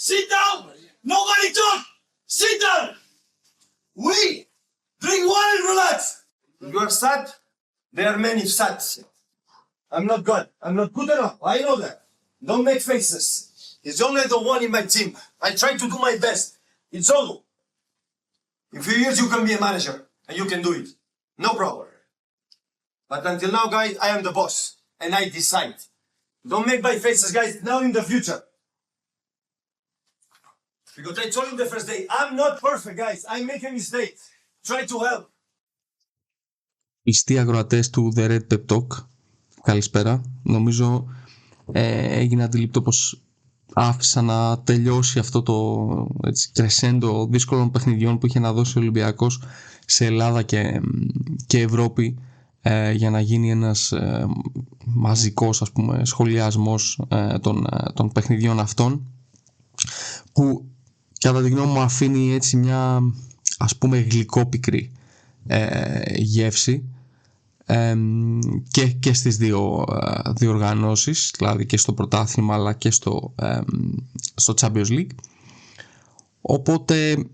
Sit down! Nobody talk! Sit down! We drink water and relax! You are sad? There are many sad. I'm not good. I'm not good enough. I know that. Don't make faces. He's only the one in my team. I try to do my best. It's all. In a few years you can be a manager and you can do it. No problem. But until now, guys, I am the boss and I decide. Don't make my faces, guys, now in the future. Because I told you the first day, I'm not perfect, guys. I make a mistake. Try to help. Πιστοί ακροατές του The Red Pep Talk, καλησπέρα. Νομίζω έγινε αντιληπτό πως άφησα να τελειώσει αυτό το κρεσέντο δύσκολων παιχνιδιών που είχε να δώσει ο Ολυμπιακός σε Ελλάδα και Ευρώπη, για να γίνει ένας μαζικός, ας πούμε, σχολιασμός των παιχνιδιών αυτών, που κατά τη γνώμη μου αφήνει έτσι μια, ας πούμε, γλυκόπικρη γεύση και στις δύο διοργανώσεις, δηλαδή και στο πρωτάθλημα αλλά και στο Champions League. Οπότε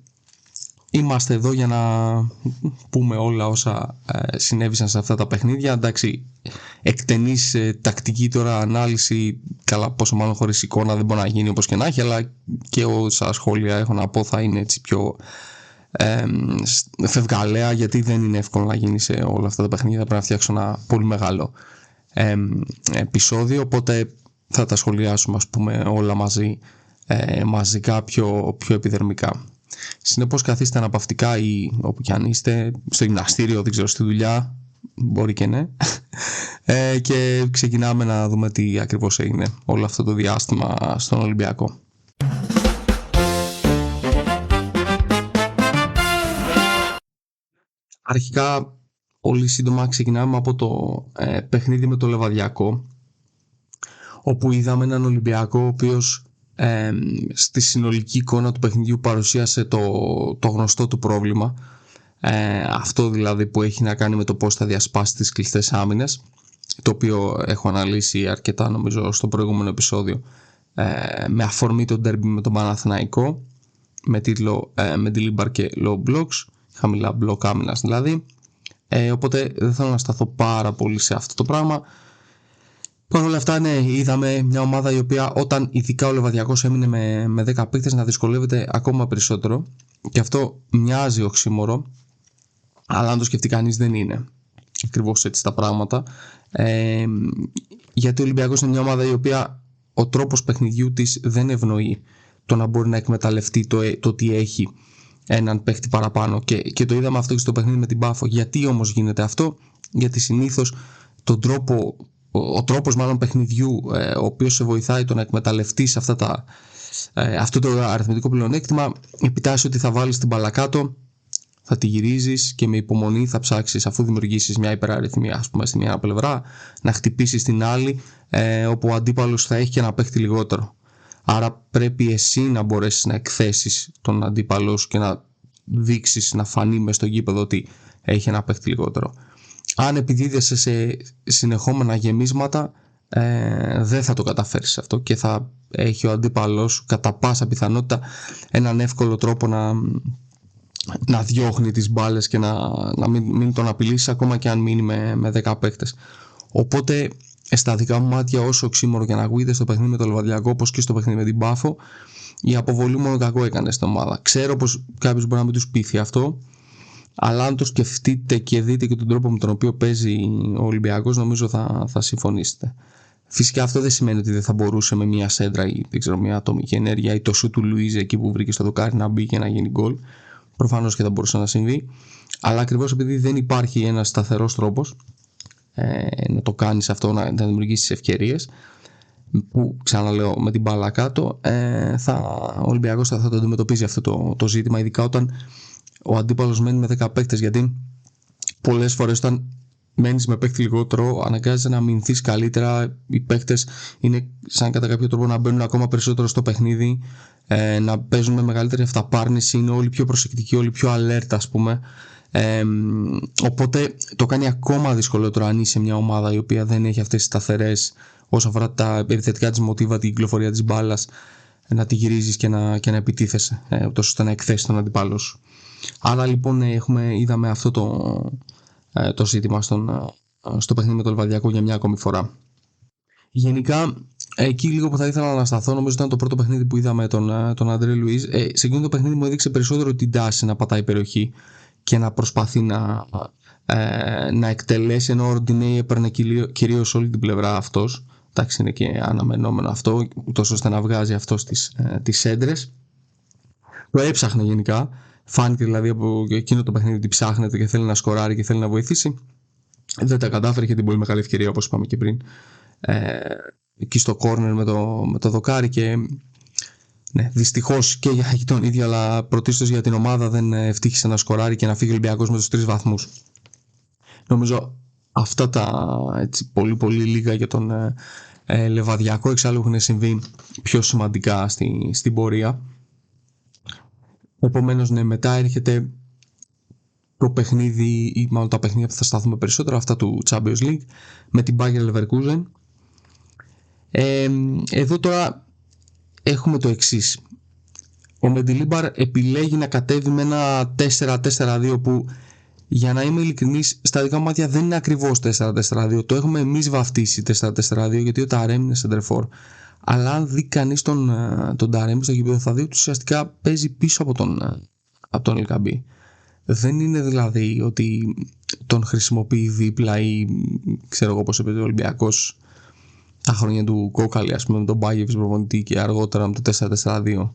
είμαστε εδώ για να πούμε όλα όσα συνέβησαν σε αυτά τα παιχνίδια. Εντάξει, εκτενής τακτική τώρα ανάλυση, καλά, πόσο μάλλον χωρίς εικόνα δεν μπορεί να γίνει όπως και να έχει, αλλά και όσα σχόλια έχω να πω θα είναι έτσι πιο φευγαλέα, γιατί δεν είναι εύκολο να γίνει σε όλα αυτά τα παιχνίδια. Πρέπει να φτιάξω ένα πολύ μεγάλο επεισόδιο, οπότε θα τα σχολιάσουμε, ας πούμε, όλα μαζικά πιο επιδερμικά. Συνεπώς καθίστε αναπαυτικά ή όπου κι αν είστε, στο γυμναστήριο, δεν ξέρω, στη δουλειά, μπορεί και ναι, και ξεκινάμε να δούμε τι ακριβώς έγινε όλο αυτό το διάστημα στον Ολυμπιακό. Αρχικά, πολύ σύντομα ξεκινάμε από το παιχνίδι με το Λεβαδιακό, όπου είδαμε έναν Ολυμπιακό ο οποίος στη συνολική εικόνα του παιχνιδιού παρουσίασε το γνωστό του πρόβλημα, αυτό δηλαδή που έχει να κάνει με το πώς θα διασπάσει τις κλειστές άμυνες, το οποίο έχω αναλύσει αρκετά νομίζω στο προηγούμενο επεισόδιο, με αφορμή το ντέρμπι με τον Παναθηναϊκό, με τίτλο Mendilibar και Low Blocks, χαμηλά μπλοκ άμυνας δηλαδή, οπότε δεν θέλω να σταθώ πάρα πολύ σε αυτό το πράγμα. Παρ' όλα αυτά, ναι, είδαμε μια ομάδα η οποία, όταν ειδικά ο Λεβαδιακός έμεινε με 10 παίκτες, να δυσκολεύεται ακόμα περισσότερο, και αυτό μοιάζει οξύμορο, αλλά αν το σκεφτεί κανείς δεν είναι ακριβώς έτσι τα πράγματα, γιατί ο Ολυμπιακός είναι μια ομάδα η οποία ο τρόπος παιχνιδιού της δεν ευνοεί το να μπορεί να εκμεταλλευτεί το ότι έχει έναν παίκτη παραπάνω, και το είδαμε αυτό και στο παιχνίδι με την Πάφο. Γιατί όμως γίνεται αυτό? Γιατί συνήθως ο τρόπος μάλλον παιχνιδιού, ο οποίος σε βοηθάει το να εκμεταλλευτείς αυτό το αριθμητικό πλεονέκτημα, επιτάσσει ότι θα βάλεις την μπάλα κάτω, θα τη γυρίζεις και με υπομονή θα ψάξεις, αφού δημιουργήσεις μια υπεραριθμία, ας πούμε, στη μια πλευρά, να χτυπήσεις την άλλη, όπου ο αντίπαλος θα έχει και ένα παίχτη λιγότερο. Άρα πρέπει εσύ να μπορέσεις να εκθέσεις τον αντίπαλο σου και να δείξεις, να φανεί μες στο γήπεδο ότι έχει ένα παίχτη λιγότερο. Αν επιδίδεσαι σε συνεχόμενα γεμίσματα, δεν θα το καταφέρεις αυτό, και θα έχει ο αντίπαλος σου κατά πάσα πιθανότητα έναν εύκολο τρόπο να διώχνει τις μπάλες και να μην τον απειλήσει, ακόμα και αν μείνει με 10 παίκτες. Οπότε στα δικά μου μάτια, όσο οξύμορο και να ακούγεται στο παιχνίδι με το Λεβαδιακό, όπως και στο παιχνίδι με την Πάφο, η αποβολή μόνο κακό έκανε στην ομάδα. Ξέρω πως κάποιος μπορεί να μην τους πείθει αυτό, αλλά αν το σκεφτείτε και δείτε και τον τρόπο με τον οποίο παίζει ο Ολυμπιακός, νομίζω θα συμφωνήσετε. Φυσικά αυτό δεν σημαίνει ότι δεν θα μπορούσε με μια σέντρα ή μια ατομική ενέργεια ή το σου του Λουίζε εκεί που βρήκε στο δοκάρι να μπει και να γίνει γκολ. Προφανώς και θα μπορούσε να συμβεί, αλλά ακριβώς επειδή δεν υπάρχει ένας σταθερός τρόπος να το κάνεις αυτό, να δημιουργήσεις ευκαιρίες, που ξαναλέω με την μπάλα κάτω, ο Ολυμπιακός θα το αντιμετωπίζει αυτό το ζήτημα, ειδικά όταν ο αντίπαλος μένει με 10 παίκτες, γιατί πολλές φορές όταν μένεις με παίκτη λιγότερο αναγκάζεσαι να αμυνθείς καλύτερα. Οι παίκτες είναι σαν κατά κάποιο τρόπο να μπαίνουν ακόμα περισσότερο στο παιχνίδι, να παίζουν με μεγαλύτερη αυταπάρνηση, είναι όλοι πιο προσεκτικοί, όλοι πιο alert, ας πούμε, οπότε το κάνει ακόμα δυσκολότερο αν είσαι μια ομάδα η οποία δεν έχει αυτές τις σταθερές, όσον αφορά τα επιθετικά της μοτίβα, την κυκλοφορία της μπάλας, να τη γυρίζεις και να επιτίθεσαι, ούτως ώστε να εκθέσεις τον αντίπαλο σου. Άρα λοιπόν είδαμε αυτό το ζήτημα στο παιχνίδι με το Λιβαδιακό για μια ακόμη φορά. Γενικά, εκεί λίγο που θα ήθελα να ανασταθώ, νομίζω ήταν το πρώτο παιχνίδι που είδαμε τον Αντρέ Λουίζ. Σε εκείνο το παιχνίδι μου έδειξε περισσότερο την τάση να πατάει περιοχή και να προσπαθεί να εκτελέσει, ενώ ο Ροντινέι έπαιρνε κυρίως όλη την πλευρά αυτός. Εντάξει, είναι και αναμενόμενο αυτό, ούτως ώστε να βγάζει αυτός τις έντρες. Το έψαχνε γενικά. Φάνηκε δηλαδή από εκείνο το παιχνίδι ότι ψάχνεται και θέλει να σκοράρει και θέλει να βοηθήσει. Δεν τα κατάφερε, είχε την πολύ μεγάλη ευκαιρία, όπως είπαμε και πριν, εκεί στο κόρνερ με το δοκάρι, και ναι, δυστυχώς και για τον ίδιο, αλλά πρωτίστως για την ομάδα, δεν ευτύχησε να σκοράρει και να φύγει ο Ολυμπιακός με τους 3 βαθμούς. Νομίζω αυτά τα πολύ πολύ λίγα για τον Λεβαδιακό. Εξάλλου έχουν συμβεί πιο σημαντικά στην πορεία. Επομένως, ναι, μετά έρχεται το παιχνίδι, ή μάλλον τα παιχνίδια που θα σταθούμε περισσότερο, αυτά του Champions League με την Bayer Leverkusen. Εδώ τώρα έχουμε το εξής. Ο Μεντιλίμπαρ επιλέγει να κατέβει με ένα 4-4-2 που, για να είμαι ειλικρινής, στα δικά μου μάτια δεν είναι ακριβώς 4-4-2. Το έχουμε εμείς βαφτίσει 4-4-2, γιατί ο Ταρέμ είναι σεντερφόρ. Αλλά αν δει κανείς τον Ταρέμ στο γήπεδο, θα δει ότι ουσιαστικά παίζει πίσω από τον Ελκαμπή. Δεν είναι δηλαδή ότι τον χρησιμοποιεί δίπλα, ή ξέρω εγώ πώς έπαιζε ο Ολυμπιακός τα χρόνια του Κόκαλη, ας πούμε, με τον Μπάγεβιτς προπονητή, και αργότερα με το 4-4-2,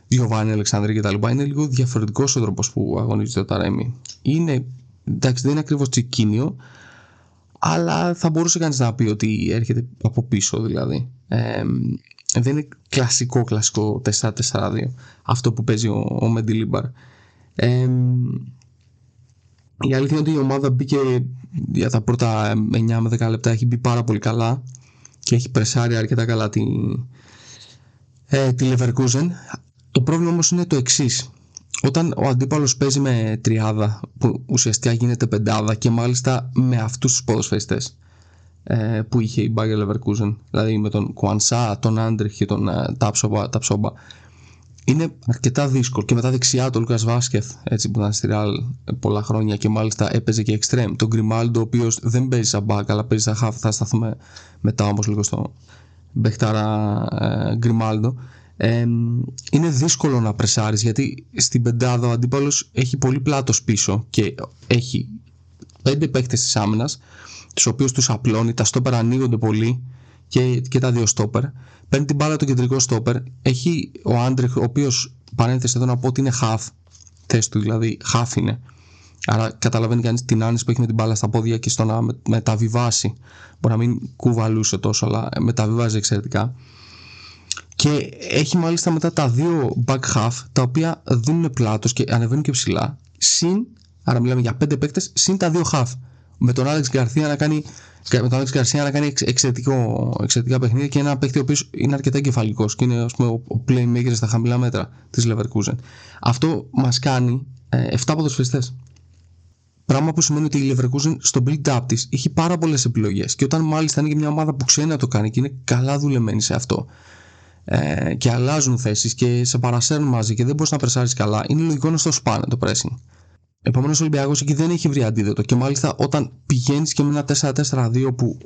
Γιωβάνι Αλεξανδρή κτλ. Είναι λίγο διαφορετικός ο τρόπος που αγωνίζεται ο Ταρέμι. Εντάξει, δεν είναι ακριβώς τσικίνιο, αλλά θα μπορούσε κανείς να πει ότι έρχεται από πίσω δηλαδή. Δεν είναι κλασικό 4-4-2 αυτό που παίζει ο Μεντιλίμπαρ. Η αλήθεια είναι ότι η ομάδα μπήκε για τα πρώτα 9 με 10 λεπτά, έχει μπει πάρα πολύ καλά και έχει πρεσάρει αρκετά καλά τη Leverkusen. Το πρόβλημα όμως είναι το εξής. Όταν ο αντίπαλος παίζει με τριάδα, που ουσιαστικά γίνεται πεντάδα, και μάλιστα με αυτούς τους ποδοσφαιριστές που είχε η Bayer Leverkusen, δηλαδή με τον Κουανσά, τον Άντριχ και τον Ταψόμπα, είναι αρκετά δύσκολο. Και μετά δεξιά το Λούκας Βάσκεθ, έτσι, που ήταν στη Ρεάλ πολλά χρόνια και μάλιστα έπαιζε και εξτρέμ. Τον Γκριμάλντο, ο οποίος δεν παίζει σαν μπακ αλλά παίζει σαν χαφ. Θα σταθούμε μετά όμως λίγο στο Μπεχτάρα Γκριμάλντο. Είναι δύσκολο να πρεσάρεις, γιατί στην πεντάδα ο αντίπαλος έχει πολύ πλάτος πίσω και έχει 5 παίκτες της άμυνας, τους οποίους τους απλώνει. Τα στόπερ ανοίγονται πολύ και τα 2 στόπερ. Παίρνει την μπάλα το κεντρικό στόπερ. Έχει ο Άντρεχ, ο οποίος, παρένθεση εδώ να πω ότι είναι half, θέση του δηλαδή half είναι. Άρα καταλαβαίνει κανείς την άνεση που έχει με την μπάλα στα πόδια και στο να μεταβιβάσει. Μπορεί να μην κουβαλούσε τόσο, αλλά μεταβιβάζει εξαιρετικά. Και έχει μάλιστα μετά τα 2 back half, τα οποία δίνουν πλάτος και ανεβαίνουν και ψηλά. Άρα μιλάμε για 5 παίκτες, συν τα 2 half. Με τον Άλεξ Γκαρσία να κάνει εξαιρετικά παιχνίδια, και ένα παίκτη ο οποίος είναι αρκετά εγκεφαλικός και είναι, ας πούμε, ο playmaker στα χαμηλά μέτρα της Leverkusen. Αυτό μας κάνει 7 ποδοσφαιριστές. Πράγμα που σημαίνει ότι η Leverkusen στο build-up της έχει πάρα πολλές επιλογές, και όταν μάλιστα είναι και μια ομάδα που ξέρει να το κάνει και είναι καλά δουλεμένη σε αυτό, και αλλάζουν θέσεις και σε παρασέρνουν μαζί και δεν μπορείς να πρεσάρεις καλά, είναι λογικό να στο σπάνε το pressing. Επομένως ο Ολυμπιακός εκεί δεν έχει βρει αντίδοτο, και μάλιστα όταν πηγαίνεις και με ένα 4-4-2 που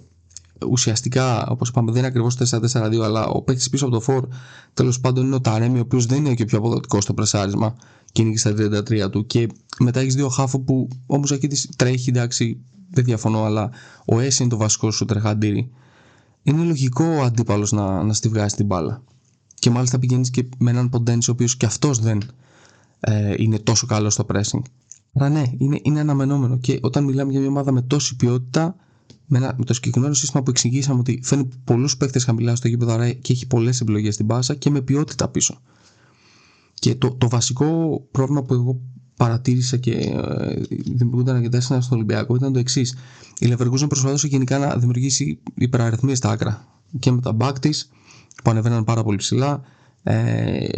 ουσιαστικά, όπως είπαμε, δεν είναι ακριβώς 4-4-2, αλλά ο παίκτης πίσω από το φορ τέλος πάντων είναι ο Ταρέμι, ο οποίος δεν είναι και πιο αποδοτικός στο πρεσάρισμα και είναι και στα 33 του, και μετά έχεις 2 χάφο που όμως εκεί της τρέχει, εντάξει, δεν διαφωνώ, αλλά ο Έσαι είναι το βασικό σου τρεχαντήρι. Είναι λογικό ο αντίπαλος να στη βγάζει την μπάλα, και μάλιστα πηγαίνεις και με έναν Ποντένση ο οποίος και αυτός δεν είναι τόσο καλό στο pressing. Άρα ναι, είναι αναμενόμενο, και όταν μιλάμε για μια ομάδα με τόση ποιότητα, με το συγκεκριμένο σύστημα που εξηγήσαμε ότι φέρνει πολλούς παίκτες χαμηλά στο γήπεδο, άρα και έχει πολλές επιλογές στην πάσα και με ποιότητα πίσω. Και το βασικό πρόβλημα που εγώ παρατήρησα και δημιουργούνταν αρκετά στον Ολυμπιακό ήταν το εξής. Η Leverkusen προσπαθούσε γενικά να δημιουργήσει υπεραριθμίες στα άκρα, και με τα back της που ανεβαίναν πάρα πολύ ψηλά,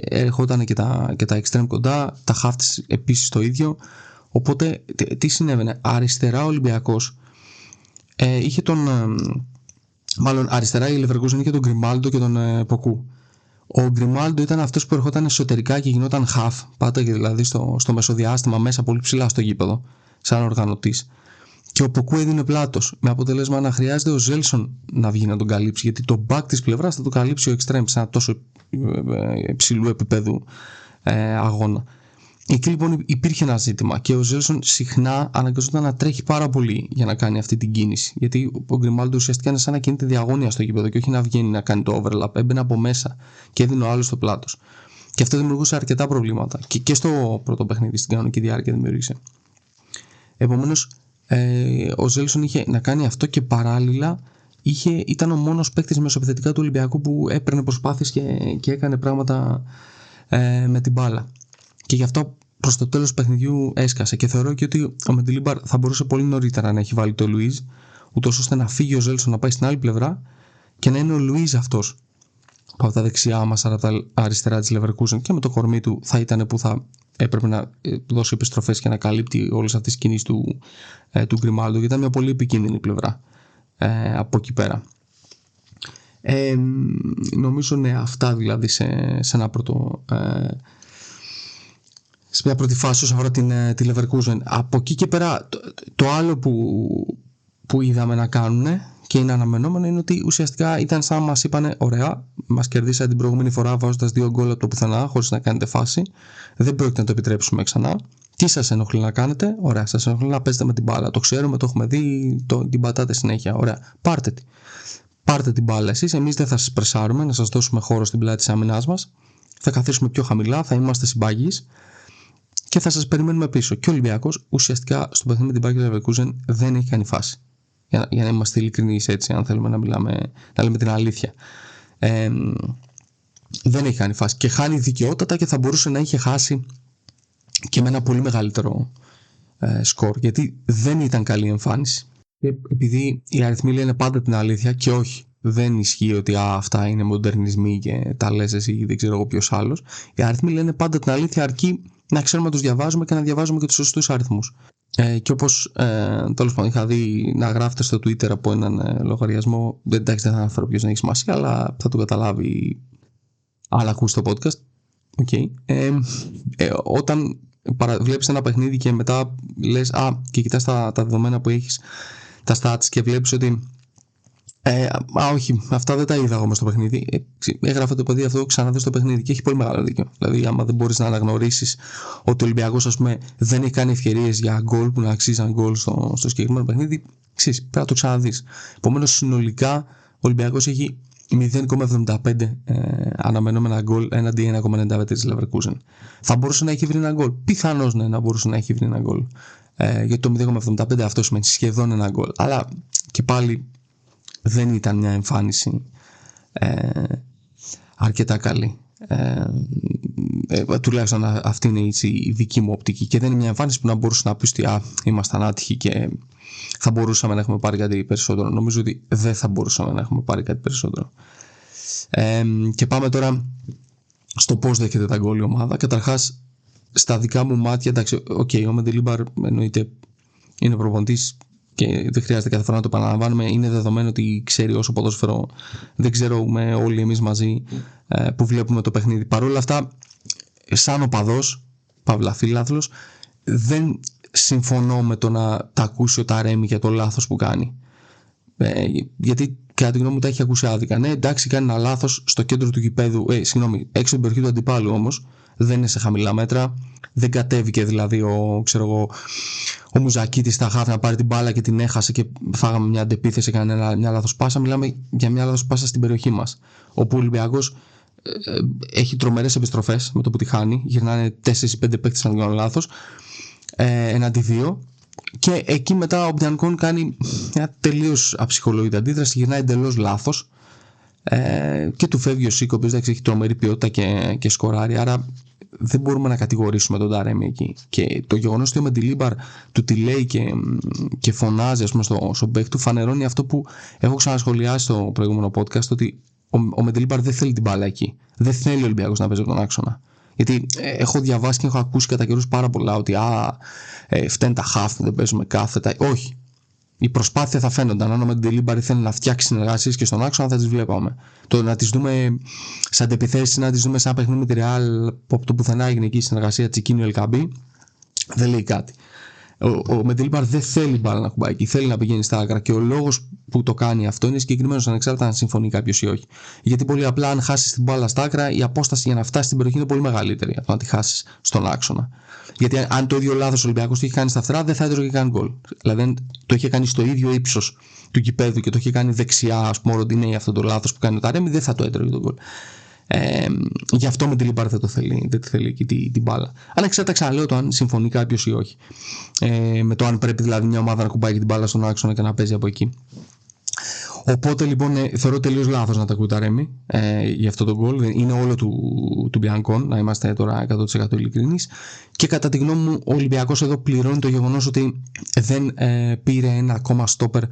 ερχόταν και τα extreme κοντά, τα half της επίσης το ίδιο. Οπότε τι συνέβαινε? Αριστερά ο Ολυμπιακός είχε αριστερά η Leverkusen είχε τον Γκριμάλντο και τον Ποκού. Ο Γκριμάλντο ήταν αυτός που ερχόταν εσωτερικά και γινόταν half, πάταγε δηλαδή στο μεσοδιάστημα μέσα πολύ ψηλά στο γήπεδο, σαν οργανωτής. Και ο Ποκού έδινε πλάτος, με αποτέλεσμα να χρειάζεται ο Ζέλσον να βγει να τον καλύψει, γιατί το back της πλευράς θα το καλύψει ο extreme σε ένα τόσο υψηλού επίπεδου αγώνα. Εκεί λοιπόν υπήρχε ένα ζήτημα και ο Ζέλσον συχνά αναγκαζόταν να τρέχει πάρα πολύ για να κάνει αυτή την κίνηση. Γιατί ο Γκριμάλντο ουσιαστικά είναι σαν να κινείται διαγώνια στο γήπεδο και όχι να βγαίνει να κάνει το overlap. Έμπαινε από μέσα και έδινε ο άλλος το πλάτος. Και αυτό δημιουργούσε αρκετά προβλήματα. Και στο πρώτο παιχνίδι, στην κανονική διάρκεια δημιούργησε. Επομένως, ο Ζέλσον είχε να κάνει αυτό και παράλληλα ήταν ο μόνος παίκτης μεσοεπιθετικά του Ολυμπιακού που έπαιρνε προσπάθειες και έκανε πράγματα με την μπάλα. Και γι' αυτό προς το τέλος του παιχνιδιού έσκασε. Και θεωρώ και ότι ο Μεντιλίμπαρ θα μπορούσε πολύ νωρίτερα να έχει βάλει το Λουίζ, ούτως ώστε να φύγει ο Ζέλσον να πάει στην άλλη πλευρά και να είναι ο Λουίζ αυτός που από τα δεξιά μας, από τα αριστερά της Leverkusen και με το κορμί του θα ήταν που θα έπρεπε να δώσει επιστροφές και να καλύπτει όλες αυτές τις κινήσεις του Γκριμάλντο, γιατί ήταν μια πολύ επικίνδυνη πλευρά από εκεί πέρα. Νομίζω ναι, αυτά δηλαδή σε ένα πρώτο. Σε μια πρώτη φάση όσον αφορά τη Leverkusen. Από εκεί και πέρα το άλλο που είδαμε να κάνουν και είναι αναμενόμενο είναι ότι ουσιαστικά ήταν σαν να μας είπανε ωραία, μας κερδίσατε την προηγούμενη φορά βάζοντας 2 γκολ από το πουθενά χωρίς να κάνετε φάση, δεν πρόκειται να το επιτρέψουμε ξανά. Τι σας ενοχλεί να κάνετε? Ωραία, σας ενοχλεί να παίζετε με την μπάλα, το ξέρουμε, το έχουμε δει, την πατάτε συνέχεια, ωραία, πάρτε την μπάλα εσείς, εμείς δεν θα σας πρεσάρουμε, να σας δώσουμε χώρο στην πλάτη της άμυνάς μας, θα καθίσουμε πιο χαμηλά, θα είμαστε συμπαγείς και θα σας περιμένουμε πίσω. Και ο Ολυμπιακός ουσιαστικά στο παιχνίδι με την Bayer Leverkusen δεν έχει κάνει φάση. Για να είμαστε ειλικρινείς, έτσι, αν θέλουμε να λέμε την αλήθεια. Δεν έχει κάνει φάση και χάνει δικαιότατα και θα μπορούσε να είχε χάσει και με ένα πολύ μεγαλύτερο σκορ, γιατί δεν ήταν καλή εμφάνιση. Επειδή οι αριθμοί λένε πάντα την αλήθεια και όχι, δεν ισχύει ότι αυτά είναι μοντερνισμοί και τα λες εσύ ή δεν ξέρω εγώ ποιος άλλος. Οι αριθμοί λένε πάντα την αλήθεια, αρκεί να ξέρουμε να τους διαβάζουμε και να διαβάζουμε και τους σωστούς αριθμούς. Και όπως τέλος πάντων είχα δει να γράφετε στο Twitter από έναν λογαριασμό, εντάξει δεν θα αναφέρω ποιος, δεν έχει σημασία, αλλά θα το καταλάβει αν ακούσει το podcast. Okay. Όταν βλέπεις ένα παιχνίδι και μετά λες και κοιτάς τα δεδομένα που έχεις, τα stats, και βλέπεις ότι όχι, αυτά δεν τα είδα εγώ μες στο παιχνίδι. Έγραφε το παιδί αυτό, ξαναδείς το παιχνίδι και έχει πολύ μεγάλο δίκιο. Δηλαδή, άμα δεν μπορείς να αναγνωρίσεις ότι ο Ολυμπιακός, ας πούμε, δεν έχει κάνει ευκαιρίες για γκολ που να αξίζαν γκολ στο συγκεκριμένο παιχνίδι, πρέπει να το ξαναδείς. Επομένως, συνολικά ο Ολυμπιακός έχει 0,75 αναμενόμενα γκολ έναντι 1,95 της Leverkusen. Θα μπορούσε να έχει βρει ένα γκολ. Πιθανώς ναι, να μπορούσε να έχει βρει ένα γκολ. Γιατί το 0,75 αυτό σημαίνει σχεδόν ένα γκολ. Αλλά και πάλι δεν ήταν μια εμφάνιση αρκετά καλή. Τουλάχιστον αυτή είναι η δική μου οπτική, και δεν είναι μια εμφάνιση που να μπορούσε να πει ότι ήμασταν άτυχοι και θα μπορούσαμε να έχουμε πάρει κάτι περισσότερο. Νομίζω ότι δεν θα μπορούσαμε να έχουμε πάρει κάτι περισσότερο. Και πάμε τώρα στο πώς δέχεται τα γκολ η ομάδα. Καταρχάς, στα δικά μου μάτια, εντάξει, ο Μεντιλίμπαρ εννοείται είναι προπονητής και δεν χρειάζεται κάθε φορά να το επαναλαμβάνουμε. Είναι δεδομένο ότι ξέρει όσο ποδόσφαιρο δεν ξέρουμε όλοι εμείς μαζί που βλέπουμε το παιχνίδι. Παρ' όλα αυτά, σαν οπαδός, παύλα φίλαθλος, δεν συμφωνώ με το να τα ακούσει ο Ταρέμι για το λάθος που κάνει. Γιατί κατά τη γνώμη μου τα έχει ακούσει άδικα. Ναι, εντάξει, κάνει ένα λάθος στο κέντρο του γηπέδου, έξω από την περιοχή του αντιπάλου, όμως δεν είναι σε χαμηλά μέτρα. Δεν κατέβηκε δηλαδή ο Μουζακίτης στα χάφη να πάρει την μπάλα και την έχασε και φάγαμε μια αντεπίθεση, έκανε μια λάθος πάσα. Μιλάμε για μια λάθος πάσα στην περιοχή μας, όπου ο Ολυμπιακός έχει τρομερές επιστροφές με το που τη χάνει. Γυρνάνε 4-5 παίκτες αν κάνω λάθος, εναντί 2. Και εκεί μετά ο Μπιανκόν κάνει μια τελείως αψυχολογητή αντίδραση, γυρνάει εντελώς λάθος και του φεύγει ο Σίκο, ο οποίος έχει τρομερή ποιότητα και σκοράρει. Άρα δεν μπορούμε να κατηγορήσουμε τον Ταρέμι εκεί. Και το γεγονός ότι ο Μεντιλίμπαρ του τη λέει και φωνάζει, ας πούμε, στον παίκτη του, φανερώνει αυτό που έχω ξανασχολιάσει στο προηγούμενο podcast, ότι ο Μεντιλίμπαρ δεν θέλει την μπάλα εκεί. Δεν θέλει ο Ολυμπιακός να παίζει από τον άξονα. Γιατί έχω διαβάσει και έχω ακούσει κατά καιρούς πάρα πολλά ότι φταίνουν τα χαφ που δεν παίζουμε κάθετα. Όχι. η προσπάθεια θα φαίνονταν. Αν ο Μεντελίμπαρ ήθελε να φτιάξει συνεργασίες και στον άξονα, θα τις βλέπαμε. Το να τις δούμε σε αντεπιθέσεις, να τις δούμε σαν παιχνίδι με τη Real, που από το πουθενά έγινε εκεί η συνεργασία Τσικίνιο Ελκαμπή, δεν λέει κάτι. Ο Μεντελίμπαρ δεν θέλει μπάλα να κουμπάει εκεί, θέλει να πηγαίνει στα άκρα και ο λόγος που το κάνει αυτό είναι συγκεκριμένος, ανεξάρτητα αν συμφωνεί κάποιος ή όχι. Γιατί πολύ απλά, αν χάσεις την μπάλα στα άκρα, η απόσταση για να φτάσει στην περιοχή είναι πολύ μεγαλύτερη από το να τη χάσεις στον άξονα. Γιατί αν το ίδιο λάθος ο Ολυμπιακός το είχε κάνει στα φτερά, δεν θα έτρωγε καν γκολ. Δηλαδή, το είχε κάνει στο ίδιο ύψος του γηπέδου και το είχε κάνει δεξιά, ας πούμε, ο Ροντινέη, αυτό το λάθος που κάνει ο Ταρέμι, δεν θα το έτρωγε τον γκολ. Γι' αυτό με τη Λιμπάρ δεν τη θέλει εκεί την μπάλα. Ανεξάρτητα, ξαναλέω, το αν συμφωνεί κάποιος ή όχι. Με το αν πρέπει δηλαδή μια ομάδα να κουμπάει την μπάλα στον άξονα και να παίζει από εκεί. Οπότε λοιπόν θεωρώ τελείως λάθος να τα ακούει τα Ρέμι για αυτό το γκολ. Είναι όλο του Μπιανκόν, να είμαστε τώρα 100% ειλικρινείς. Και κατά τη γνώμη μου, ο Ολυμπιακός εδώ πληρώνει το γεγονός ότι δεν πήρε ένα ακόμα στόπερ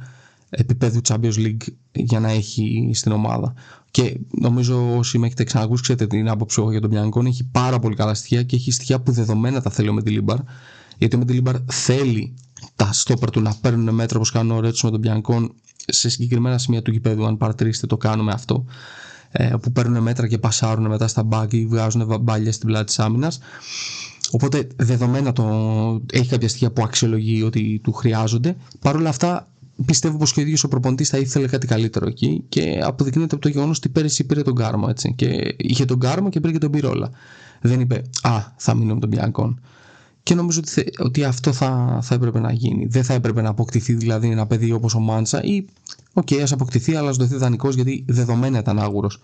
επίπεδου Champions League για να έχει στην ομάδα. Και νομίζω όσοι με έχετε ξανακούσει, ξέρετε την άποψη εγώ για τον Μπιανκόν. Έχει πάρα πολύ καλά στοιχεία και έχει στοιχεία που δεδομένα τα θέλει ο Μεντιλίμπαρ. Γιατί ο Μεντιλίμπαρ θέλει τα στόπερ του να παίρνουν μέτρα όπως κάνουν ο Ρέτσος με τον Μπιανκόν σε συγκεκριμένα σημεία του γηπέδου. Αν παρατηρήσετε, το κάνουμε αυτό. Που παίρνουν μέτρα και πασάρουν μετά στα μπακ ή βγάζουν μπάλιες στην πλάτη της άμυνας. Οπότε δεδομένα έχει κάποια στοιχεία που αξιολογεί ότι του χρειάζονται. Παρ' όλα αυτά, πιστεύω πως και ο ίδιος ο προπονητής θα ήθελε κάτι καλύτερο εκεί και αποδεικνύεται από το γεγονός ότι πέρυσι πήρε τον Γκάρμο, έτσι. Και είχε τον Γκάρμο και πήρε και τον Πιρόλα. Δεν είπε, θα μείνω με τον Μπιανκόν. Και νομίζω ότι αυτό θα έπρεπε να γίνει. Δεν θα έπρεπε να αποκτηθεί δηλαδή ένα παιδί όπως ο Μάντσα ή, ας αποκτηθεί, αλλά ας δοθεί δανεικός, γιατί δεδομένα ήταν άγουρος.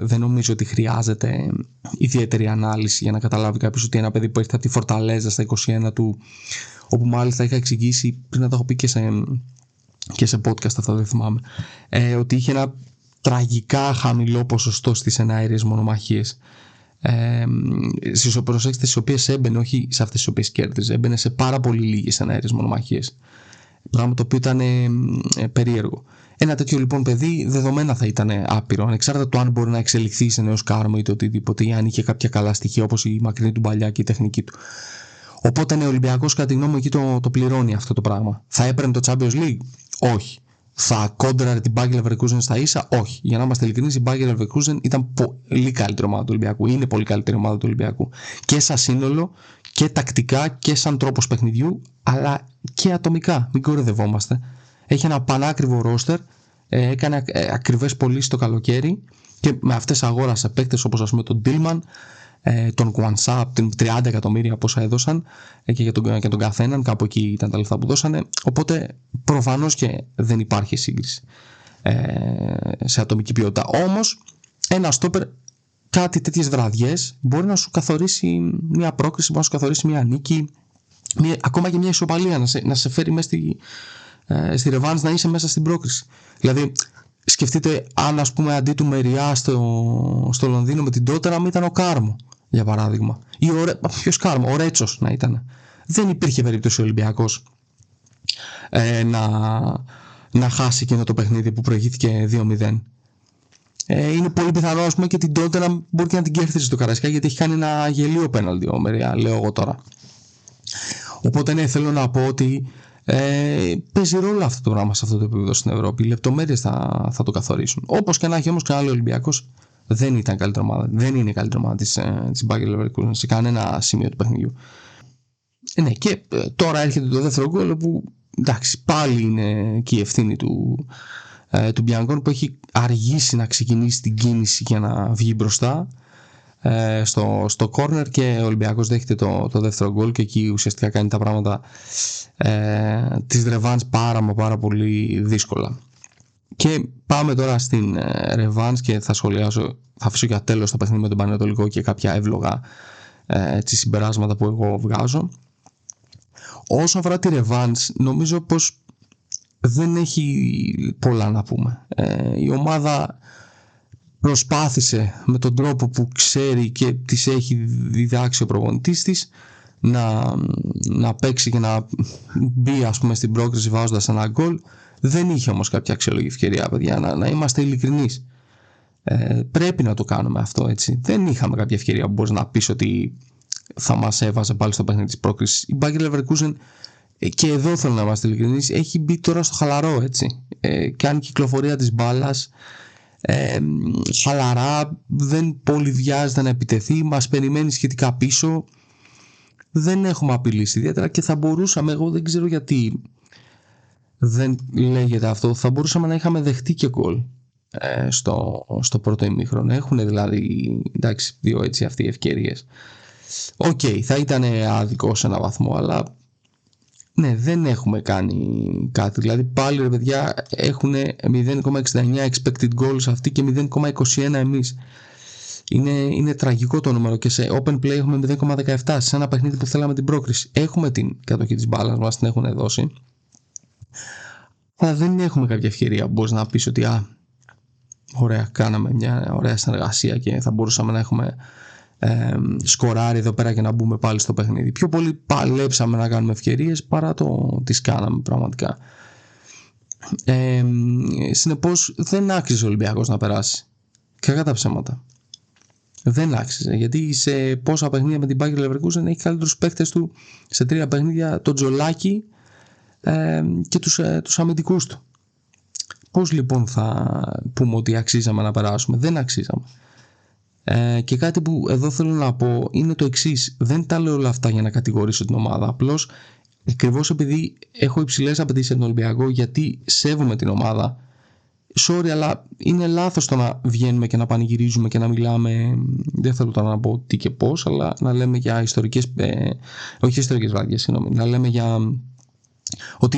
Δεν νομίζω ότι χρειάζεται ιδιαίτερη ανάλυση για να καταλάβει κάποιος ότι ένα παιδί που έρχεται από τη Φορταλέζα στα 21 του, όπου μάλιστα είχα εξηγήσει πριν να τα έχω πει και σε podcast, αυτό δεν θυμάμαι, ότι είχε ένα τραγικά χαμηλό ποσοστό στις εναέριες μονομαχίες. Προσέξτε, στις οποίες έμπαινε, όχι σε αυτές τις οποίες κέρδιζε, έμπαινε σε πάρα πολύ λίγες εναέριες μονομαχίες. Πράγμα το οποίο ήταν περίεργο. Ένα τέτοιο λοιπόν παιδί δεδομένα θα ήταν άπειρο, ανεξάρτητα το αν μπορεί να εξελιχθεί σε νέο Κάρμο ή το οτιδήποτε, ή αν είχε κάποια καλά στοιχεία όπως η μακρινή του παλιά και η τεχνική του. Οπότε ο Ολυμπιακός, κατά τη γνώμη μου, εκεί το πληρώνει αυτό το πράγμα. Θα έπαιρνε το Champions League? Όχι. Θα κόντραρε την Bayer Leverkusen στα ίσα? Όχι. Για να είμαστε ειλικρινείς, η Bayer Leverkusen ήταν πολύ καλύτερη ομάδα του Ολυμπιακού. Είναι πολύ καλύτερη ομάδα του Ολυμπιακού. Και σαν σύνολο και τακτικά και σαν τρόπος παιχνιδιού, αλλά και ατομικά. Μην κοροϊδευόμαστε. Έχει ένα πανάκριβο ρόστερ. Έκανε ακριβές πωλήσεις το καλοκαίρι και με αυτές αγόρασε παίκτες όπως, ας πούμε, τον Tillman, τον Κουανσά, 30 εκατομμύρια πόσα έδωσαν και για τον καθέναν, κάπου εκεί ήταν τα λεφτά που δώσανε. Οπότε προφανώς και δεν υπάρχει σύγκριση σε ατομική ποιότητα. Όμως ένα στόπερ κάτι τέτοιες βραδιές μπορεί να σου καθορίσει μια πρόκριση, μπορεί να σου καθορίσει μια νίκη, ακόμα και μια ισοπαλία, να σε φέρει μέσα στη ρεβάνς, να είσαι μέσα στην πρόκριση. Δηλαδή σκεφτείτε αν, ας πούμε, αντί του Μεριά στο Λονδίνο με την Τότεναμ ήταν ο Κάρμο, για παράδειγμα, ή ποιος Κάρμο, ο Ρέτσος να ήταν. Δεν υπήρχε περίπτωση ο Ολυμπιακός να χάσει εκείνο το παιχνίδι που προηγήθηκε 2-0. Είναι πολύ πιθανό, ας πούμε, και την Τότεναμ μπορεί και να την κέρδισε στο Καραϊσκάκι, γιατί έχει κάνει ένα γελίο πέναλτι ο Μεριά, λέω εγώ τώρα. Οπότε ναι, θέλω να πω ότι παίζει ρόλο αυτό το πράγμα σε αυτό το επίπεδο στην Ευρώπη. Οι λεπτομέρειες θα το καθορίσουν. Όπως και να έχει, όμως, ξανά ο Ολυμπιακός δεν ήταν καλύτερη ομάδα. Δεν είναι η καλύτερη ομάδα της Bayer Leverkusen σε κανένα σημείο του παιχνιδιού. Ναι, και τώρα έρχεται το δεύτερο γκολ, που εντάξει, πάλι είναι και η ευθύνη του Μπιανκόν, που έχει αργήσει να ξεκινήσει την κίνηση για να βγει μπροστά στο corner, και ο Ολυμπιακός δέχεται το δεύτερο γκολ και εκεί ουσιαστικά κάνει τα πράγματα της ρεβάνς πάρα πολύ δύσκολα. Και πάμε τώρα στην ρεβάνς και θα αφήσω για τέλος το παιχνίδι με τον Πανετολικό και κάποια εύλογα συμπεράσματα που εγώ βγάζω. Όσον αφορά τη ρεβάνς, νομίζω πως δεν έχει πολλά να πούμε. Η ομάδα προσπάθησε με τον τρόπο που ξέρει και της έχει διδάξει ο προπονητής της να παίξει και να μπει, ας πούμε, στην πρόκριση βάζοντας ένα γκολ. Δεν είχε όμως κάποια αξιόλογη ευκαιρία, παιδιά, να είμαστε ειλικρινείς. Πρέπει να το κάνουμε αυτό, έτσι. Δεν είχαμε κάποια ευκαιρία που μπορείς να πεις ότι θα μας έβαζε πάλι στο παιχνίδι της πρόκρισης. Η Bayer Leverkusen και εδώ θέλω να είμαστε ειλικρινείς, έχει μπει τώρα στο χαλαρό, έτσι. Κάνει κυκλοφορία της μπάλας, χαλαρά, δεν πολύ βιάζεται να επιτεθεί, μας περιμένει σχετικά πίσω, δεν έχουμε απειλήσει ιδιαίτερα και θα μπορούσαμε, εγώ δεν ξέρω γιατί δεν λέγεται αυτό, θα μπορούσαμε να είχαμε δεχτεί και γκολ στο πρώτο ημίχρονο. Έχουν δηλαδή, εντάξει, δύο έτσι αυτοί οι ευκαιρίες. Οκ, θα ήταν άδικο σε ένα βαθμό, αλλά ναι, δεν έχουμε κάνει κάτι. Δηλαδή πάλι ρε παιδιά έχουν 0,69 expected goals αυτοί και 0,21 εμείς. Είναι τραγικό το νούμερο και σε open play έχουμε 0,17 σε ένα παιχνίδι που θέλαμε την πρόκριση. Έχουμε την κατοχή της μπάλας, μας την έχουν δώσει, αλλά δεν έχουμε κάποια ευκαιρία που μπορείς να πεις ότι ωραία, κάναμε μια ωραία συνεργασία και θα μπορούσαμε να έχουμε σκοράρει εδώ πέρα και να μπούμε πάλι στο παιχνίδι. Πιο πολύ παλέψαμε να κάνουμε ευκαιρίες παρά το τις κάναμε πραγματικά. Συνεπώς δεν άξιζε ο Ολυμπιακός να περάσει. Κακά τα ψέματα. Δεν άξιζε, γιατί σε πόσα παιχνίδια με την Bayer Leverkusen έχει καλύτερους παίκτες του σε 3 παιχνίδια, τον Τζολάκη και τους αμυντικούς του. Πώς λοιπόν θα πούμε ότι αξίζαμε να περάσουμε? Δεν αξίζαμε. Και κάτι που εδώ θέλω να πω είναι το εξής. Δεν τα λέω όλα αυτά για να κατηγορήσω την ομάδα. Απλώς ακριβώς επειδή έχω υψηλές απαιτήσεις από τον Ολυμπιακό, γιατί σέβομαι την ομάδα. Sorry, αλλά είναι λάθος το να βγαίνουμε και να πανηγυρίζουμε και να μιλάμε. Δεν θέλω τώρα να πω τι και πώς, αλλά να λέμε για ιστορικές, όχι ιστορικές βραδιές, συγγνώμη, να λέμε για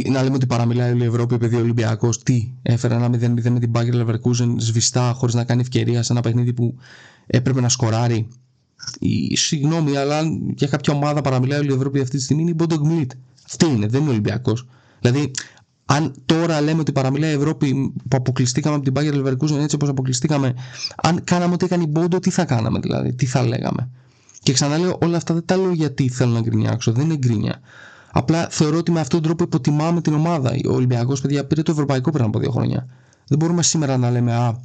να λέμε ότι παραμιλάει όλη η Ευρώπη επειδή ο Ολυμπιακός έφερε ένα 0-0 με την Bayer Leverkusen σβηστά χωρίς να κάνει ευκαιρία σε ένα παιχνίδι που έπρεπε να σκοράρει. Συγγνώμη, αλλά για κάποια ομάδα παραμιλάει όλη η Ευρώπη αυτή τη στιγμή είναι η Bodø/Glimt. Αυτή είναι, δεν είναι ο Ολυμπιακός. Δηλαδή, αν τώρα λέμε ότι παραμιλάει η Ευρώπη που αποκλειστήκαμε από την Bayer Leverkusen έτσι όπως αποκλειστήκαμε, αν κάναμε ό,τι έκανε η Bodø, τι θα κάναμε δηλαδή, τι θα λέγαμε? Και ξαναλέω, όλα αυτά δεν τα λέω γιατί θέλω να γκρινιάξω, δεν είναι γκρίνια. Απλά θεωρώ ότι με αυτόν τον τρόπο υποτιμάμε την ομάδα. Ο Ολυμπιακός, παιδιά, πήρε το ευρωπαϊκό πριν από 2 χρόνια. Δεν μπορούμε σήμερα να λέμε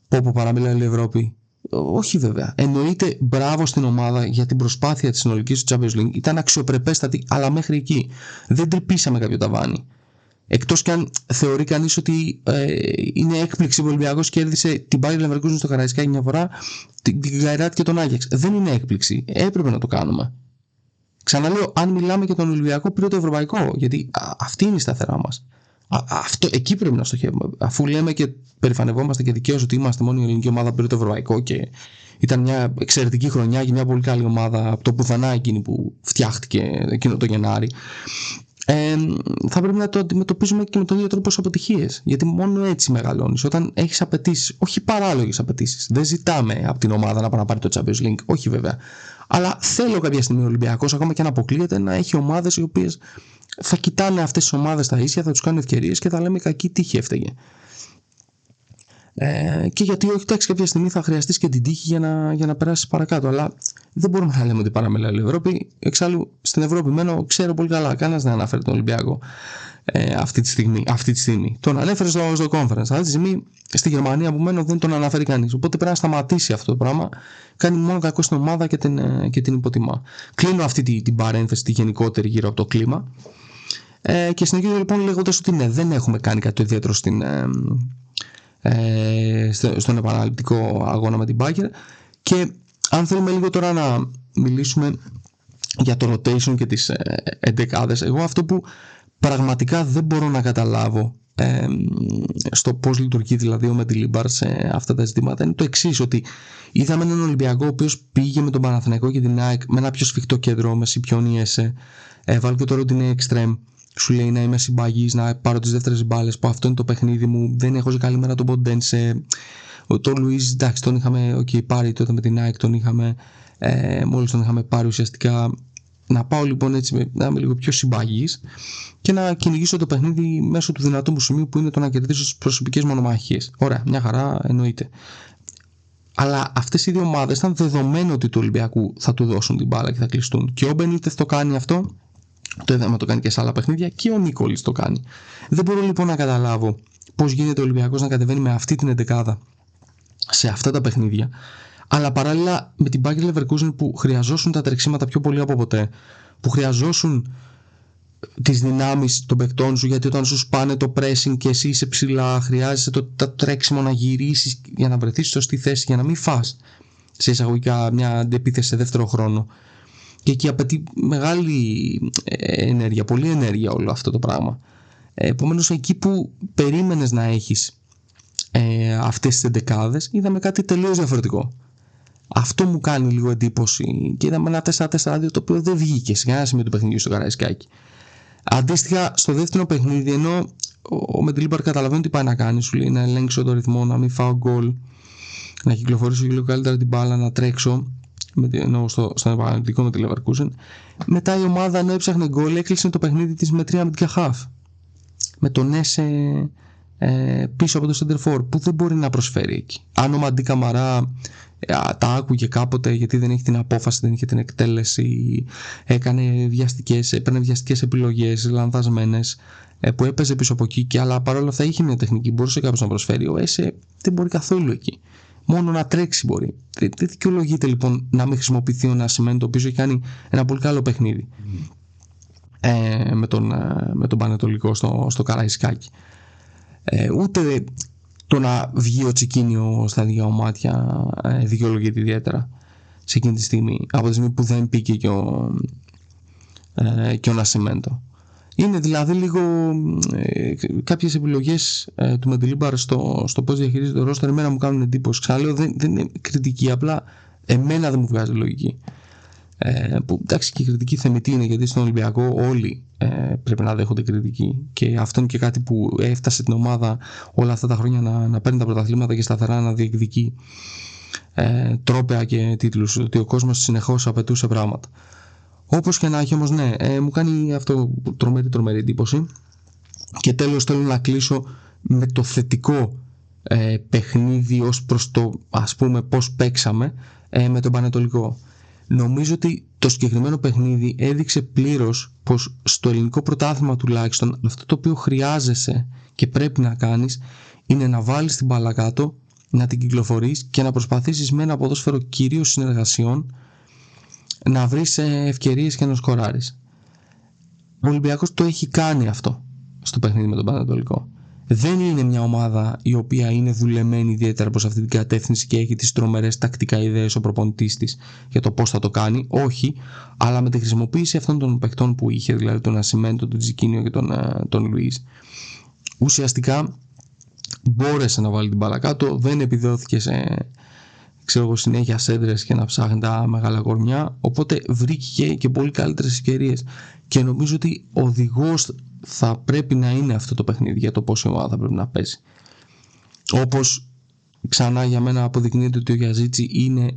πω παραμιλάει η Ευρώπη. Όχι βέβαια. Εννοείται μπράβο στην ομάδα για την προσπάθεια της συνολικής του Champions League. Ήταν αξιοπρεπέστατη, αλλά μέχρι εκεί. Δεν τρυπήσαμε κάποιο ταβάνι. Εκτός κι αν θεωρεί κανείς ότι είναι έκπληξη που ο Ολυμπιακός κέρδισε την Bayer Leverkusen στο Καραϊσκάκι μια φορά, την Γκαϊράτ και τον Άγιαξ. Δεν είναι έκπληξη. Έπρεπε να το κάνουμε. Ξαναλέω, αν μιλάμε για τον Ολυμπιακό, πήρε το ευρωπαϊκό. Γιατί αυτή είναι η σταθερά μας. Εκεί πρέπει να στοχεύουμε. Αφού λέμε και περηφανευόμαστε και δικαίως ότι είμαστε μόνο η ελληνική ομάδα που πήρε το ευρωπαϊκό και ήταν μια εξαιρετική χρονιά και μια πολύ καλή ομάδα από το πουθενά εκείνη που φτιάχτηκε εκείνο το Γενάρη. Θα πρέπει να το αντιμετωπίζουμε και με τον ίδιο τρόπο ως αποτυχίες. Γιατί μόνο έτσι μεγαλώνεις. Όταν έχεις απαιτήσεις, όχι παράλογες απαιτήσεις. Δεν ζητάμε από την ομάδα να πάει να πάρει το Champions League. Όχι βέβαια. Αλλά θέλω κάποια στιγμή ο Ολυμπιακός, ακόμα και αν αποκλείεται, να έχει ομάδες οι οποίες θα κοιτάνε αυτές τις ομάδες τα ίσια, θα τους κάνουν ευκαιρίες και θα λέμε κακή τύχη έφταιγε. Και γιατί όχι, εντάξει, κάποια στιγμή θα χρειαστείς και την τύχη για να περάσεις παρακάτω. Αλλά δεν μπορούμε να λέμε ότι παραμιλάει η Ευρώπη. Εξάλλου στην Ευρώπη μένω, ξέρω πολύ καλά. Κανένας δεν αναφέρει τον Ολυμπιακό αυτή τη στιγμή. Τον ανέφερε στο conference. Αυτή τη στιγμή στη Γερμανία που μένω δεν τον αναφέρει κανείς. Οπότε πρέπει να σταματήσει αυτό το πράγμα. Κάνει μόνο κακό στην ομάδα και την υποτιμά. Κλείνω αυτή την παρένθεση, τη γενικότερη γύρω από το κλίμα. Και συνεχίζω λοιπόν λέγοντας ότι ναι, δεν έχουμε κάνει κάτι ιδιαίτερο στον επαναληπτικό αγώνα με την Bayer. Και αν θέλουμε λίγο τώρα να μιλήσουμε για το rotation και τις εντεκάδες, εγώ αυτό που πραγματικά δεν μπορώ να καταλάβω στο πώς λειτουργεί δηλαδή ο Μεντιλίμπαρ σε αυτά τα ζητήματα είναι το εξής, ότι είδαμε έναν Ολυμπιακό ο οποίος πήγε με τον Παναθηναϊκό και την ΑΕΚ με ένα πιο σφιχτό κέντρο, με Σιπιόνι Έσε, βάλει και τώρα ότι είναι extreme, σου λέει να είμαι συμπαγής, να πάρω τις δεύτερες μπάλες, που αυτό είναι το παιχνίδι μου, δεν έχω σε καλή μέρα τον Ποντένσε. Τον Λουίς, εντάξει, τον είχαμε πάρει τότε με την ΑΕΚ, μόλις τον είχαμε πάρει ουσιαστικά. Να πάω λοιπόν έτσι να είμαι λίγο πιο συμπαγής και να κυνηγήσω το παιχνίδι μέσω του δυνατού μου σημείου που είναι το να κερδίσω στις προσωπικές μονομαχίες. Ωραία, μια χαρά, εννοείται. Αλλά αυτές οι δύο ομάδες ήταν δεδομένο ότι του Ολυμπιακού θα του δώσουν την μπάλα και θα κλειστούν. Και ο Μπενίτεθ το κάνει αυτό, το είδαμε το κάνει και σε άλλα παιχνίδια, και ο Νίκολης το κάνει. Δεν μπορώ λοιπόν να καταλάβω πώς γίνεται ο Ολυμπιακός να κατεβαίνει με αυτή την εντεκάδα σε αυτά τα παιχνίδια. Αλλά παράλληλα με την Bayer Leverkusen που χρειαζόσουν τα τρεξίματα πιο πολύ από ποτέ, που χρειαζόσουν τις δυνάμεις των παικτών σου, γιατί όταν σου σπάνε το pressing και εσύ είσαι ψηλά, χρειάζεσαι το τρέξιμο να γυρίσεις για να βρεθείς στη σωστή θέση, για να μην φας σε εισαγωγικά μια αντεπίθεση σε δεύτερο χρόνο. Και εκεί απαιτεί μεγάλη ενέργεια, πολλή ενέργεια όλο αυτό το πράγμα. Επομένως, εκεί που περίμενες να έχεις αυτές τις εντεκάδες, είδαμε κάτι τελείως διαφορετικό. Αυτό μου κάνει λίγο εντύπωση. Και είδαμε ένα 4-4-2 το οποίο δεν βγήκε σε κανένα σημείο του παιχνιδιού στο Καραϊσκάκι. Αντίστοιχα, στο δεύτερο παιχνίδι, ενώ ο Μεντιλίμπαρ καταλαβαίνει τι πάει να κάνει, σου λέει να ελέγξω το ρυθμό, να μην φάω γκολ, να κυκλοφορήσω λίγο καλύτερα την μπάλα, να τρέξω, ενώ στον επαγγελματικό με τη Leverkusen. Μετά η ομάδα, ενώ έψαχνε γκολ, έκλεισε το παιχνίδι της με 3 αμυντικά χαφ. Με τον Έσε πίσω από το center for, που δεν μπορεί να προσφέρει εκεί. Αν ο Μαντί Καμαρά τα άκουγε κάποτε, γιατί δεν έχει την απόφαση, δεν είχε την εκτέλεση, έπαιρνε βιαστικές επιλογές λανθασμένες, που έπαιζε πίσω από εκεί, και αλλά παρόλα αυτά είχε μια τεχνική, μπορούσε κάποιος να προσφέρει. Ο Έσε δεν μπορεί καθόλου εκεί. Μόνο να τρέξει μπορεί. Δεν δικαιολογείται λοιπόν να μην χρησιμοποιηθεί ο Νασιμένто, το οποίο έχει κάνει ένα πολύ καλό παιχνίδι με τον Πανετολικό στο Καραϊσκάκι. Ούτε το να βγει ο Τσικίνιο στα δύο μάτια δικαιολογείται ιδιαίτερα σε εκείνη τη στιγμή, από τη στιγμή που δεν μπήκε και ο Νασιμέντο. Είναι δηλαδή λίγο κάποιες επιλογές του Μεντιλίμπαρ στο πώς διαχειρίζεται το ρόστερ, εμένα μου κάνουν εντύπωση. Ξαναλέω, δεν είναι κριτική, απλά εμένα δεν μου βγάζει λογική. Που εντάξει, και η κριτική θεμητή είναι, γιατί στον Ολυμπιακό όλοι πρέπει να δέχονται κριτική, και αυτό είναι και κάτι που έφτασε την ομάδα όλα αυτά τα χρόνια να παίρνει τα πρωταθλήματα και σταθερά να διεκδικεί τρόπαια και τίτλους, ότι ο κόσμος συνεχώς απαιτούσε πράγματα. Όπως και να έχει όμως, ναι, μου κάνει αυτό τρομερή εντύπωση. Και τέλος θέλω να κλείσω με το θετικό παιχνίδι ως προς το, ας πούμε, πώς παίξαμε με τον Πανετολικό. Νομίζω ότι το συγκεκριμένο παιχνίδι έδειξε πλήρως πως στο ελληνικό πρωτάθλημα τουλάχιστον αυτό το οποίο χρειάζεσαι και πρέπει να κάνεις είναι να βάλεις την μπάλα κάτω, να την κυκλοφορείς και να προσπαθήσεις με ένα ποδόσφαιρο κυρίως συνεργασιών να βρεις ευκαιρίες και να σκοράρεις. Ο Ολυμπιακός το έχει κάνει αυτό στο παιχνίδι με τον Πανετολικό. Δεν είναι μια ομάδα η οποία είναι δουλεμένη ιδιαίτερα προς αυτή την κατεύθυνση και έχει τις τρομερές τακτικά ιδέες ο προπονητής της για το πώς θα το κάνει. Όχι, αλλά με τη χρησιμοποίηση αυτών των παιχτών που είχε, δηλαδή τον Νασιμέντο, τον Τζικίνιο και τον Λουίς, ουσιαστικά μπόρεσε να βάλει την μπάλα κάτω, δεν επιδόθηκε σε συνέχεια σέντρες και να ψάχνει τα μεγάλα κορμιά, οπότε βρήκε και πολύ καλύτερες ευκαιρίες. Και νομίζω ότι ο οδηγός θα πρέπει να είναι αυτό το παιχνίδι για το πώς η ομάδα πρέπει να παίζει. Όπως ξανά για μένα αποδεικνύεται ότι ο Γιαζίτσι είναι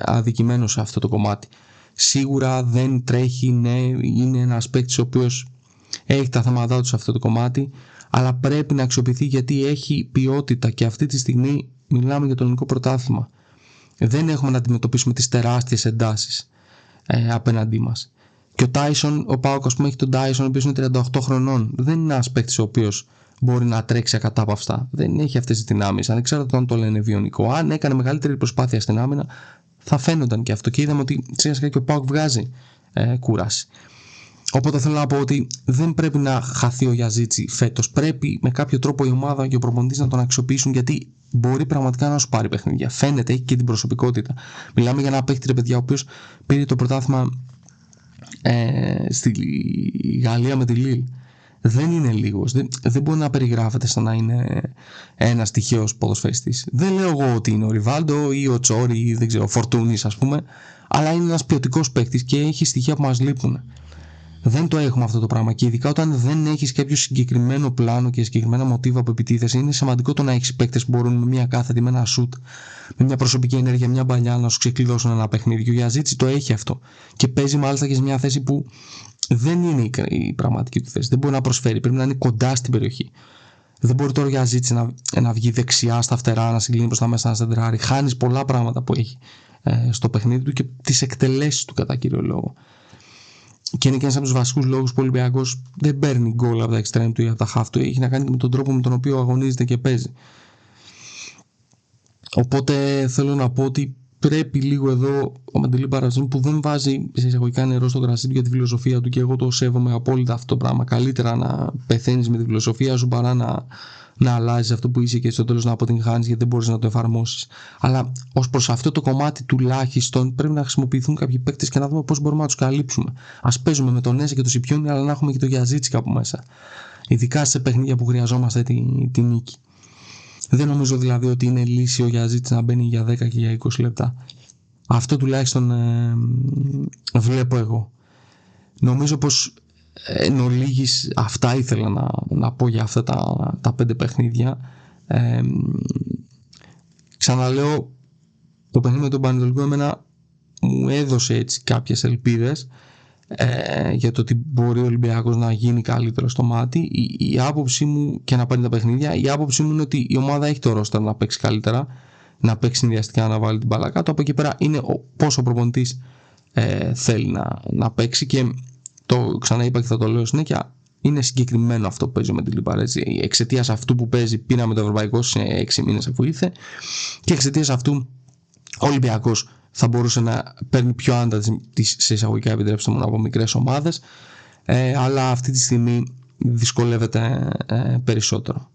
αδικημένος σε αυτό το κομμάτι. Σίγουρα δεν τρέχει, ναι, είναι ένας παίκτης ο οποίος έχει τα θέματα του σε αυτό το κομμάτι, αλλά πρέπει να αξιοποιηθεί γιατί έχει ποιότητα, και αυτή τη στιγμή μιλάμε για το ελληνικό πρωτάθλημα. Δεν έχουμε να αντιμετωπίσουμε τις τεράστιες εντάσεις απέναντί μας. Και ο Τάισον, ο Πάοκ, ας πούμε, έχει τον Τάισον, ο οποίος είναι 38 χρονών. Δεν είναι ένας παίκτης ο οποίος μπορεί να τρέξει ακατάπαυστα. Δεν έχει αυτές τις δυνάμεις. Ανεξάρτητα αν το λένε βιονικό. Αν έκανε μεγαλύτερη προσπάθεια στην άμυνα, θα φαίνονταν και αυτό. Και είδαμε ότι σιγά σιγά και ο Πάοκ βγάζει κούραση. Οπότε θέλω να πω ότι δεν πρέπει να χαθεί ο Γιαζίτσι φέτος. Πρέπει με κάποιο τρόπο η ομάδα και ο προπονητής να τον αξιοποιήσουν, γιατί μπορεί πραγματικά να σου πάρει παιχνίδια. Φαίνεται, έχει και την προσωπικότητα. Μιλάμε για ένα παίκτη, ρε παιδιά, ο οποίος πήρε το πρωτάθλημα στη Γαλλία με τη Λίλ. Δεν είναι λίγος, δεν μπορεί να περιγράφεται σαν να είναι ένας τυχαίος ποδοσφαιριστής. Δεν λέω εγώ ότι είναι ο Ριβάλντο ή ο Τσόρι ή δεν ξέρω, ο Φορτούνης, ας πούμε, αλλά είναι ένας ποιοτικός παίκτης και έχει στοιχεία που μας λείπουν. Δεν το έχουμε αυτό το πράγμα, και ειδικά όταν δεν έχεις κάποιο συγκεκριμένο πλάνο και συγκεκριμένα μοτίβα από επιτίθεση, είναι σημαντικό το να έχεις παίκτες που μπορούν με μια κάθετη, με ένα σουτ, με μια προσωπική ενέργεια, μια παλιά να σου ξεκλειδώσουν ένα παιχνίδι. Και ο Γιαζίτσι το έχει αυτό. Και παίζει μάλιστα και σε μια θέση που δεν είναι η πραγματική του θέση. Δεν μπορεί να προσφέρει, πρέπει να είναι κοντά στην περιοχή. Δεν μπορεί τώρα ο Γιαζίτσι να βγει δεξιά στα φτερά, να συγκλίνει προς τα μέσα, να σεντράρει. Χάνεις πολλά πράγματα που έχει στο παιχνίδι του και τις εκτελέσεις του κατά κύριο λόγο. Και είναι και ένας από τους βασικούς λόγους που ο Ολυμπιακός δεν παίρνει γκολ από τα εξτρέμ του ή από τα χαφ του. Έχει να κάνει και με τον τρόπο με τον οποίο αγωνίζεται και παίζει. Οπότε θέλω να πω ότι πρέπει λίγο εδώ ο Μαντελή Παραζίνη, που δεν βάζει σε εισαγωγικά νερό στο κρασί του για τη φιλοσοφία του, και εγώ το σέβομαι απόλυτα αυτό το πράγμα. Καλύτερα να πεθαίνεις με τη φιλοσοφία σου παρά να αλλάζεις αυτό που είσαι και στο τέλος να αποτυγχάνεις γιατί δεν μπορείς να το εφαρμόσεις. Αλλά ως προς αυτό το κομμάτι τουλάχιστον πρέπει να χρησιμοποιηθούν κάποιοι παίκτες και να δούμε πώς μπορούμε να τους καλύψουμε. Ας παίζουμε με τον Έζα και τον Σιπιόνι, αλλά να έχουμε και το Γιαζίτσι κάπου μέσα. Ειδικά σε παιχνίδια που χρειαζόμαστε τη νίκη. Δεν νομίζω δηλαδή ότι είναι λύση ο Γιαζίτης να μπαίνει για 10 και για 20 λεπτά. Αυτό τουλάχιστον βλέπω εγώ. Νομίζω πως εν ολίγης αυτά ήθελα να πω για αυτά τα 5 παιχνίδια. Ξαναλέω, το παιχνίδι με τον Πανετολικό εμένα μου έδωσε έτσι κάποιες ελπίδες για το ότι μπορεί ο Ολυμπιακός να γίνει καλύτερο στο μάτι. Η άποψή μου, και να πάρει τα παιχνίδια, η άποψή μου είναι ότι η ομάδα έχει το ρόστερ να παίξει καλύτερα, να παίξει συνδυαστικά, να βάλει την μπάλα κάτω. Από εκεί πέρα είναι πόσο ο προπονητής θέλει να παίξει, και το ξαναείπα και θα το λέω συνέχεια, είναι συγκεκριμένο αυτό που παίζει με την Λιμπαρέτζη. Εξαιτίας αυτού που παίζει πήραμε το ευρωπαϊκό σε 6 μήνες αφού ήρθε, και εξαιτίας αυτού ο Ολυμπιακός θα μπορούσε να παίρνει πιο άντα σε εισαγωγικά, επιτρέψτε μου να πω, μικρές ομάδες, αλλά αυτή τη στιγμή δυσκολεύεται περισσότερο.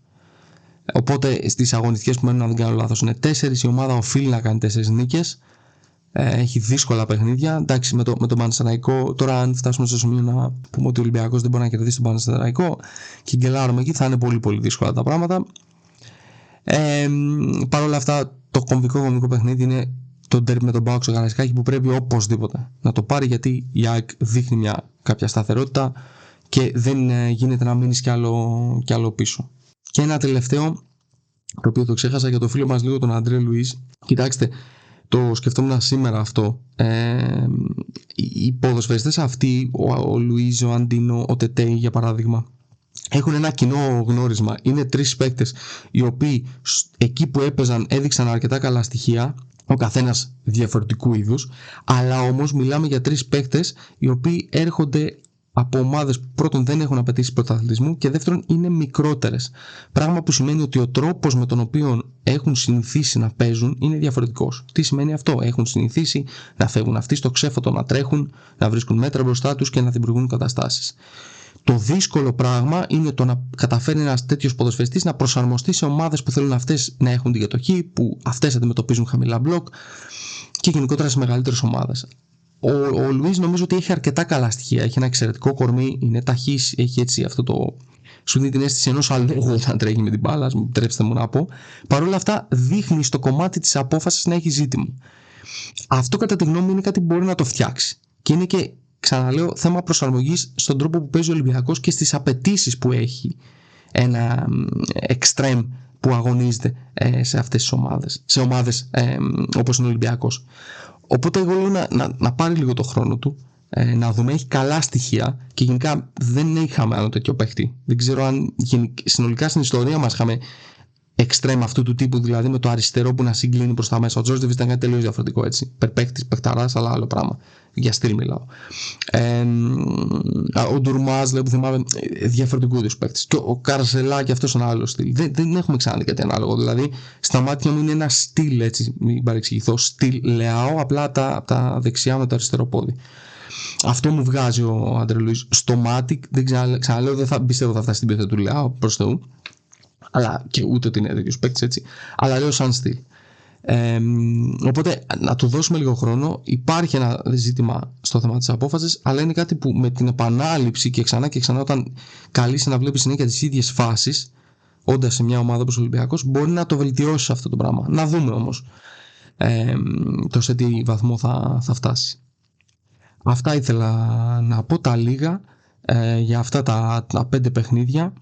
Οπότε στις αγωνιστικές που μένουν, αν δεν κάνω λάθος, είναι 4. Η ομάδα οφείλει να κάνει 4 νίκες. Έχει δύσκολα παιχνίδια. Εντάξει, με τον Πανσεραϊκό, τώρα αν φτάσουμε στο σημείο να πούμε ότι ο Ολυμπιακός δεν μπορεί να κερδίσει τον Πανσεραϊκό και γκελάρουμε εκεί, θα είναι πολύ πολύ δύσκολα τα πράγματα. Παρ' όλα αυτά, το κομβικό παιχνίδι είναι το ντέρμπι με τον ΠΑΟΚ στο Καραϊσκάκι, που πρέπει οπωσδήποτε να το πάρει, γιατί η ΑΕΚ δείχνει κάποια σταθερότητα και δεν γίνεται να μείνεις κι άλλο πίσω. Και ένα τελευταίο, το οποίο το ξέχασα, για το φίλο μας λίγο τον Αντρέ Λουίς. Κοιτάξτε, το σκεφτόμουν σήμερα αυτό. Οι ποδοσφαιριστές αυτοί, ο Λουίς, ο Αντίνο, ο Τετέι για παράδειγμα, έχουν ένα κοινό γνώρισμα. Είναι 3 παίκτες οι οποίοι εκεί που έπαιζαν έδειξαν αρκετά καλά στοιχεία, ο καθένας διαφορετικού είδους, αλλά όμως μιλάμε για 3 παίκτες οι οποίοι έρχονται από ομάδες που πρώτον δεν έχουν απαιτήσει πρωταθλητισμού και δεύτερον είναι μικρότερες. Πράγμα που σημαίνει ότι ο τρόπος με τον οποίο έχουν συνηθίσει να παίζουν είναι διαφορετικός. Τι σημαίνει αυτό? Έχουν συνηθίσει να φεύγουν αυτοί στο ξέφωτο, να τρέχουν, να βρίσκουν μέτρα μπροστά τους και να δημιουργούν καταστάσεις. Το δύσκολο πράγμα είναι το να καταφέρει ένας τέτοιος ποδοσφαιριστής να προσαρμοστεί σε ομάδες που θέλουν αυτές να έχουν την κατοχή, που αυτές αντιμετωπίζουν χαμηλά μπλοκ, και γενικότερα σε μεγαλύτερες ομάδες. Ο Λουίς νομίζω ότι έχει αρκετά καλά στοιχεία. Έχει ένα εξαιρετικό κορμί, είναι ταχύς, έχει έτσι αυτό το. Σου δίνει την αίσθηση ενός αλόγου όταν τρέχει με την μπάλα, επιτρέψτε μου να πω. Παρ' όλα αυτά, δείχνει στο κομμάτι της απόφασης να έχει ζήτημα. Αυτό, κατά τη γνώμη μου, είναι κάτι που μπορεί να το φτιάξει. Και είναι και, ξαναλέω, θέμα προσαρμογής στον τρόπο που παίζει ο Ολυμπιακός και στις απαιτήσεις που έχει ένα εξτρέμ που αγωνίζεται σε αυτές τις ομάδες. Σε ομάδες όπως είναι ο Ολυμπιακός. Οπότε εγώ λέω να πάρει λίγο το χρόνο του, να δούμε. Έχει καλά στοιχεία και γενικά δεν είχαμε άλλο τέτοιο παίχτη. Δεν ξέρω αν συνολικά στην ιστορία μας είχαμε εξτρέμ αυτού του τύπου, δηλαδή με το αριστερό που να συγκλίνει προς τα μέσα. Ο Τζόρτζεβιτς ήταν κάτι τελείως διαφορετικό, έτσι. Περπαίχτης, παιχταράς, αλλά άλλο πράγμα. Για στυλ μιλάω. Ο Ντουρμάζ, που θυμάμαι, διαφορετικού είδους παίχτης. Και ο Καρσελά και αυτός ένα άλλο στυλ. Δεν έχουμε ξαναδεί κάτι ανάλογο. Δηλαδή, στα μάτια μου είναι ένα στυλ, έτσι, μην παρεξηγηθώ. Στυλ Λεάο, απλά τα δεξιά με το αριστερό πόδι. Αυτό μου βγάζει ο Άντρε Λουίς στο μάτι. Ξαναλέω, δεν πιστεύω θα φτάσει στην ποιότητα του Λεάο, προς Θεού. Αλλά και ούτε ότι είναι τέτοιος παίκτης, έτσι. Αλλά λέω σαν στυλ. Οπότε να του δώσουμε λίγο χρόνο. Υπάρχει ένα ζήτημα στο θέμα της απόφασης, αλλά είναι κάτι που με την επανάληψη και ξανά και ξανά, όταν καλείσαι να βλέπεις συνέχεια τις ίδιες φάσεις, όντας σε μια ομάδα όπως ο Ολυμπιακός, μπορεί να το βελτιώσει αυτό το πράγμα. Να δούμε όμως το σε τι βαθμό θα φτάσει. Αυτά ήθελα να πω, τα λίγα για αυτά τα 5 παιχνίδια.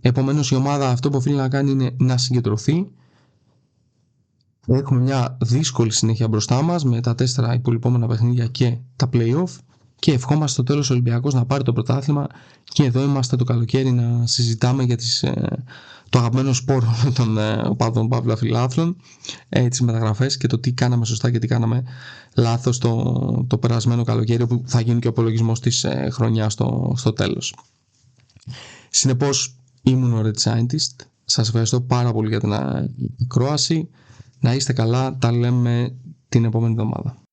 Επομένως η ομάδα αυτό που οφείλει να κάνει είναι να συγκεντρωθεί. Έχουμε μια δύσκολη συνέχεια μπροστά μας με τα 4 υπολοιπόμενα παιχνίδια και τα play-off, και ευχόμαστε στο τέλος ο Ολυμπιακός να πάρει το πρωτάθλημα, και εδώ είμαστε το καλοκαίρι να συζητάμε για το αγαπημένο σπόρο των οπαδών Παύλα Φιλάθλων, τις μεταγραφές και το τι κάναμε σωστά και τι κάναμε λάθος το περασμένο καλοκαίρι, όπου θα γίνει και ο απολογισμός της χρονιάς στο τέλος. Συνεπώς, ήμουν ο Red Scientist. Σας ευχαριστώ πάρα πολύ για την ακρόαση. Να είστε καλά, τα λέμε την επόμενη εβδομάδα.